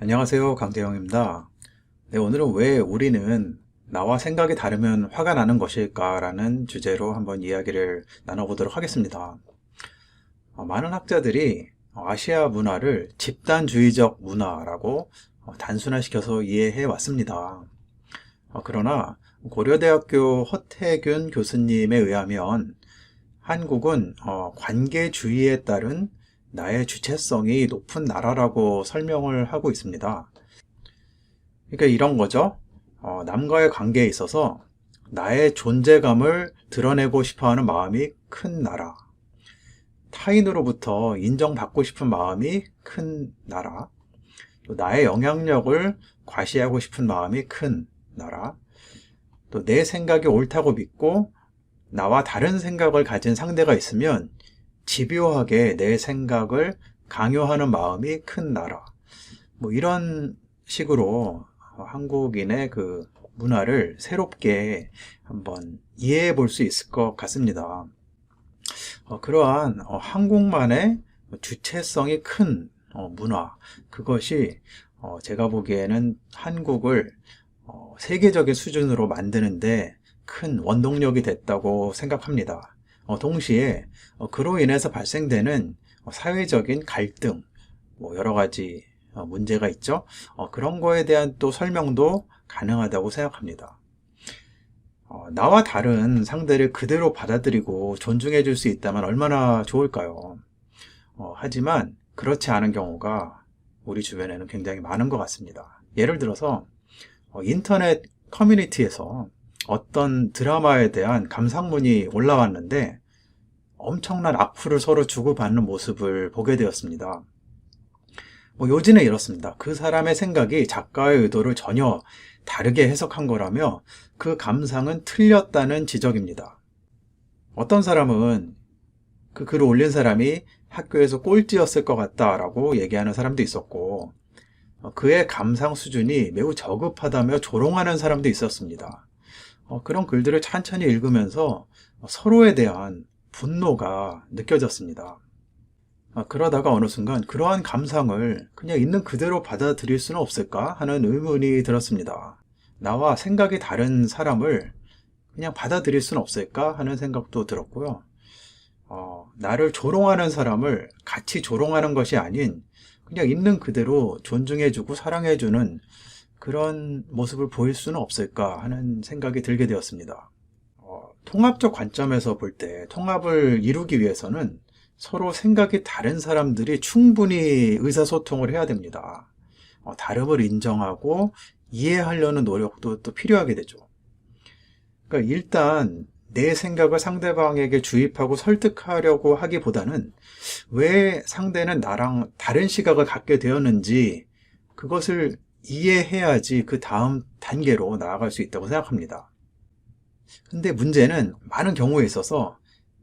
안녕하세요. 강대영입니다. 네, 오늘은 왜 우리는 나와 생각이 다르면 화가 나는 것일까라는 주제로 한번 이야기를 나눠보도록 하겠습니다. 많은 학자들이 아시아 문화를 집단주의적 문화라고 단순화시켜서 이해해 왔습니다. 그러나 고려대학교 허태균 교수님에 의하면 한국은 관계주의에 따른 나의 주체성이 높은 나라라고 설명을 하고 있습니다. 그러니까 이런 거죠. 남과의 관계에 있어서 나의 존재감을 드러내고 싶어 하는 마음이 큰 나라. 타인으로부터 인정받고 싶은 마음이 큰 나라. 또 나의 영향력을 과시하고 싶은 마음이 큰 나라. 또 내 생각이 옳다고 믿고 나와 다른 생각을 가진 상대가 있으면 집요하게 내 생각을 강요하는 마음이 큰 나라. 뭐 이런 식으로 한국인의 그 문화를 새롭게 한번 이해해 볼 수 있을 것 같습니다. 그러한 한국만의 주체성이 큰 문화, 그것이 제가 보기에는 한국을 세계적인 수준으로 만드는데 큰 원동력이 됐다고 생각합니다. 동시에 그로 인해서 발생되는 사회적인 갈등, 뭐 여러 가지 문제가 있죠. 그런 거에 대한 또 설명도 가능하다고 생각합니다. 나와 다른 상대를 그대로 받아들이고 존중해 줄 수 있다면 얼마나 좋을까요? 하지만 그렇지 않은 경우가 우리 주변에는 굉장히 많은 것 같습니다. 예를 들어서 인터넷 커뮤니티에서 어떤 드라마에 대한 감상문이 올라왔는데 엄청난 악플을 서로 주고받는 모습을 보게 되었습니다. 요지는 이렇습니다. 그 사람의 생각이 작가의 의도를 전혀 다르게 해석한 거라며 그 감상은 틀렸다는 지적입니다. 어떤 사람은 그 글을 올린 사람이 학교에서 꼴찌였을 것 같다라고 얘기하는 사람도 있었고, 그의 감상 수준이 매우 저급하다며 조롱하는 사람도 있었습니다. 그런 글들을 천천히 읽으면서 서로에 대한 분노가 느껴졌습니다. 그러다가 어느 순간 그러한 감상을 그냥 있는 그대로 받아들일 수는 없을까 하는 의문이 들었습니다. 나와 생각이 다른 사람을 그냥 받아들일 수는 없을까 하는 생각도 들었고요. 나를 조롱하는 사람을 같이 조롱하는 것이 아닌 그냥 있는 그대로 존중해주고 사랑해주는 그런 모습을 보일 수는 없을까 하는 생각이 들게 되었습니다. 통합적 관점에서 볼 때 통합을 이루기 위해서는 서로 생각이 다른 사람들이 충분히 의사소통을 해야 됩니다. 다름을 인정하고 이해하려는 노력도 또 필요하게 되죠. 그러니까 일단 내 생각을 상대방에게 주입하고 설득하려고 하기보다는 왜 상대는 나랑 다른 시각을 갖게 되었는지 그것을 이해해야지 그 다음 단계로 나아갈 수 있다고 생각합니다. 근데 문제는 많은 경우에 있어서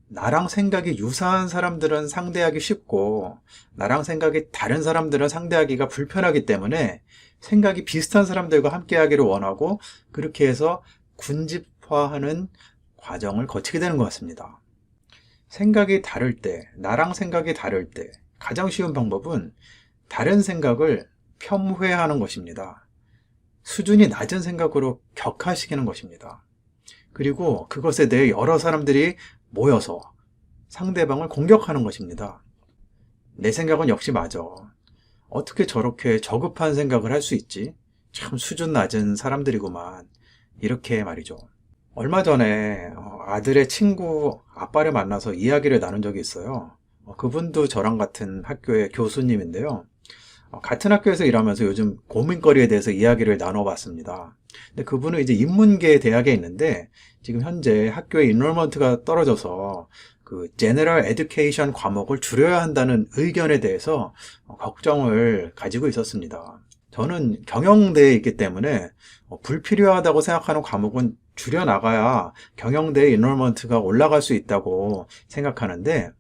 나랑 생각이 유사한 사람들은 상대하기 쉽고 나랑 생각이 다른 사람들은 상대하기가 불편하기 때문에 생각이 비슷한 사람들과 함께 하기를 원하고 그렇게 해서 군집화하는 과정을 거치게 되는 것 같습니다. 생각이 다를 때, 나랑 생각이 다를 때 가장 쉬운 방법은 다른 생각을 폄훼하는 것입니다. 수준이 낮은 생각으로 격화시키는 것입니다. 그리고 그것에 대해 여러 사람들이 모여서 상대방을 공격하는 것입니다. 내 생각은 역시 맞아. 어떻게 저렇게 저급한 생각을 할 수 있지? 참 수준 낮은 사람들이구만. 이렇게 말이죠. 얼마 전에 아들의 친구 아빠를 만나서 이야기를 나눈 적이 있어요. 그분도 저랑 같은 학교의 교수님인데요. 같은 학교에서 일하면서 요즘 고민거리에 대해서 이야기를 나눠봤습니다. 근데 그분은 이제 인문계 대학에 있는데 지금 현재 학교의 인롤먼트가 떨어져서 그 제너럴 에듀케이션 과목을 줄여야 한다는 의견에 대해서 걱정을 가지고 있었습니다. 저는 경영대에 있기 때문에 불필요하다고 생각하는 과목은 줄여나가야 경영대의 인롤먼트가 올라갈 수 있다고 생각하는데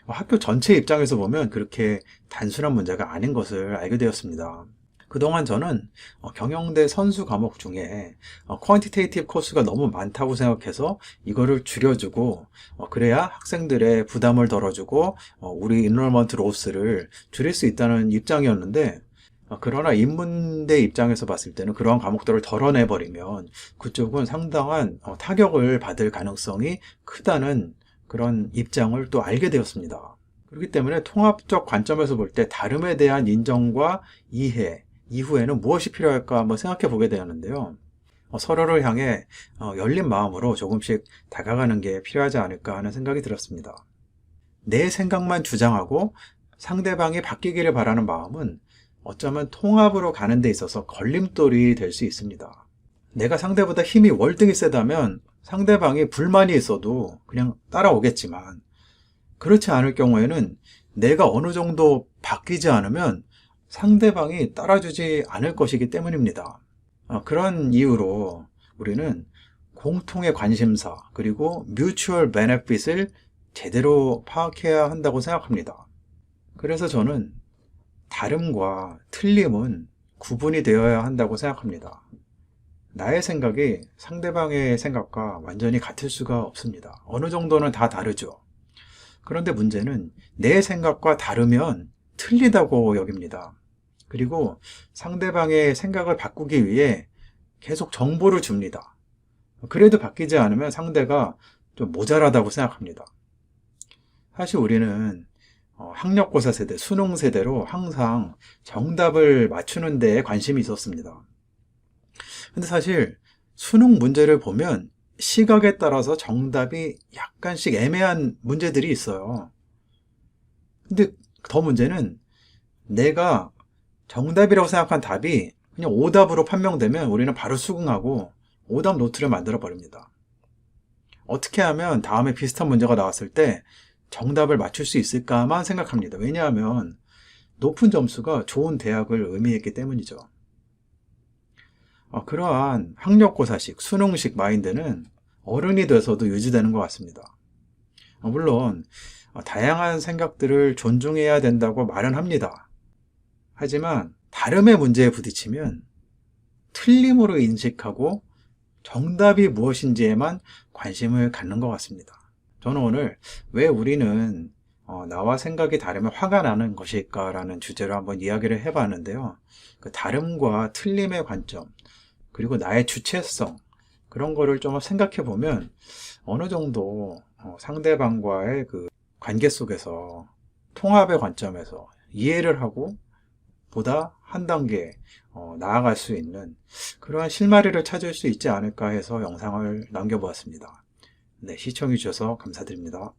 학교 전체 입장에서 보면 그렇게 단순한 문제가 아닌 것을 알게 되었습니다. 그동안 저는 경영대 선수 과목 중에 퀀티테이티브 코스가 너무 많다고 생각해서 이거를 줄여주고 그래야 학생들의 부담을 덜어주고 우리 인롤먼트 로스를 줄일 수 있다는 입장이었는데 그러나 인문대 입장에서 봤을 때는 그러한 과목들을 덜어내버리면 그쪽은 상당한 타격을 받을 가능성이 크다는 그런 입장을 또 알게 되었습니다. 그렇기 때문에 통합적 관점에서 볼 때 다름에 대한 인정과 이해 이후에는 무엇이 필요할까 한번 생각해 보게 되었는데요. 서로를 향해 열린 마음으로 조금씩 다가가는 게 필요하지 않을까 하는 생각이 들었습니다. 내 생각만 주장하고 상대방이 바뀌기를 바라는 마음은 어쩌면 통합으로 가는 데 있어서 걸림돌이 될 수 있습니다. 내가 상대보다 힘이 월등히 세다면 상대방이 불만이 있어도 그냥 따라오겠지만, 그렇지 않을 경우에는 내가 어느 정도 바뀌지 않으면 상대방이 따라주지 않을 것이기 때문입니다. 그런 이유로 우리는 공통의 관심사 그리고 뮤추얼 베네핏을 제대로 파악해야 한다고 생각합니다. 그래서 저는 다름과 틀림은 구분이 되어야 한다고 생각합니다. 나의 생각이 상대방의 생각과 완전히 같을 수가 없습니다. 어느 정도는 다 다르죠. 그런데 문제는 내 생각과 다르면 틀리다고 여깁니다. 그리고 상대방의 생각을 바꾸기 위해 계속 정보를 줍니다. 그래도 바뀌지 않으면 상대가 좀 모자라다고 생각합니다. 사실 우리는 학력고사 세대, 수능 세대로 항상 정답을 맞추는 데에 관심이 있었습니다. 근데 사실 수능 문제를 보면 시각에 따라서 정답이 약간씩 애매한 문제들이 있어요. 근데 더 문제는 내가 정답이라고 생각한 답이 그냥 오답으로 판명되면 우리는 바로 수긍하고 오답 노트를 만들어 버립니다. 어떻게 하면 다음에 비슷한 문제가 나왔을 때 정답을 맞출 수 있을까만 생각합니다. 왜냐하면 높은 점수가 좋은 대학을 의미했기 때문이죠. 그러한 학력고사식, 수능식 마인드는 어른이 돼서도 유지되는 것 같습니다. 물론 다양한 생각들을 존중해야 된다고 말은 합니다. 하지만 다름의 문제에 부딪히면 틀림으로 인식하고 정답이 무엇인지에만 관심을 갖는 것 같습니다. 저는 오늘 왜 우리는 나와 생각이 다르면 화가 나는 것일까라는 주제로 한번 이야기를 해봤는데요. 그 다름과 틀림의 관점, 그리고 나의 주체성, 그런 거를 좀 생각해 보면 어느 정도 상대방과의 그 관계 속에서 통합의 관점에서 이해를 하고 보다 한 단계 나아갈 수 있는 그러한 실마리를 찾을 수 있지 않을까 해서 영상을 남겨보았습니다. 네, 시청해 주셔서 감사드립니다.